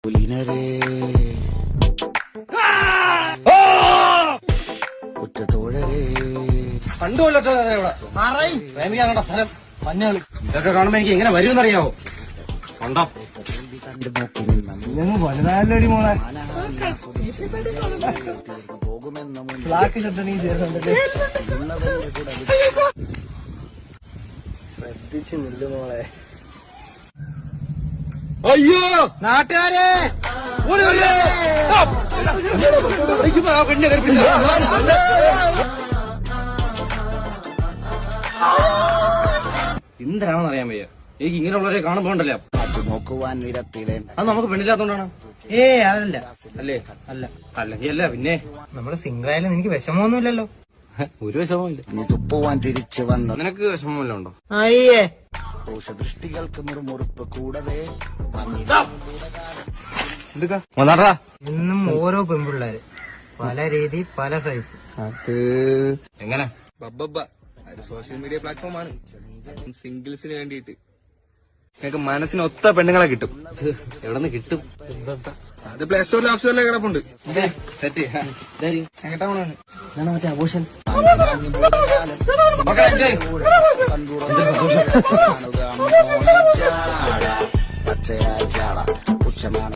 പുലിനരേ ഒറ്റ തോഴരേ കണ്ടുകൊള്ളട്ടെ പ്രേമിക്കാനുള്ള സ്ഥലം മഞ്ഞള് ഇതൊക്കെ കാണുമ്പോ എനിക്ക് എങ്ങനെ വരുമെന്നറിയാവോ? കണ്ടോ കണ്ടു നോക്കി നിന്ന വലുതായല്ലോടി മോളെ. പോകുമെന്ന ബ്ലാക്ക് ശബ്ദം നീ ചേർന്നുണ്ടല്ലേ? ശ്രദ്ധിച്ചു നില്ലു മോളെ. അയ്യോ നാട്ടുകാരെ എന്തിനാണെന്ന് അറിയാൻ വയ്യ. എനിക്ക് ഇങ്ങനെയുള്ളവരെ കാണുമ്പോണ്ടല്ലോ നോക്കുവാൻ നിരത്തിടേണ്ട അത് നമുക്ക് പെണ്ണില്ലാത്തോണ്ടാണ്. അതല്ല അല്ലേ? അല്ല അല്ലെങ്കിൽ അല്ല പിന്നെ നമ്മള് സിംഗിൾ ആയാലും എനിക്ക് വിഷമമൊന്നുമില്ലല്ലോ. ഒരു വിഷമവും ഇല്ല. നീ തുപ്പുവാൻ തിരിച്ചു വന്ന നിനക്ക് വിഷമം വല്ലതും ഉണ്ടോ? അയ്യേ ദോഷദൃഷ്ടികൾക്ക് മുറുമുറുപ്പ് കൂടവേ വന്നാട്ടാ. ഇന്നും ഓരോ പെൺപിള്ളേര് പല രീതി പല സൈസ്. അത് എങ്ങനെ? ബബ്ബ ഒരു സോഷ്യൽ മീഡിയ പ്ലാറ്റ്ഫോമാണ് സിംഗിൾസിന് വേണ്ടിയിട്ട്. നിങ്ങൾക്ക് മനസ്സിന് ഒത്ത പെണ്ണുങ്ങളെ കിട്ടും. എവിടെ നിന്ന് കിട്ടും? അത് പ്ലേ സ്റ്റോറിൽ ആപ്പ് സ്റ്റോറിലെ കിടപ്പുണ്ട്. സെറ്റ് എങ്ങട്ടാണ് മറ്റേ ആഘോഷം പച്ചയാ ചാള പുച്ഛമാണ്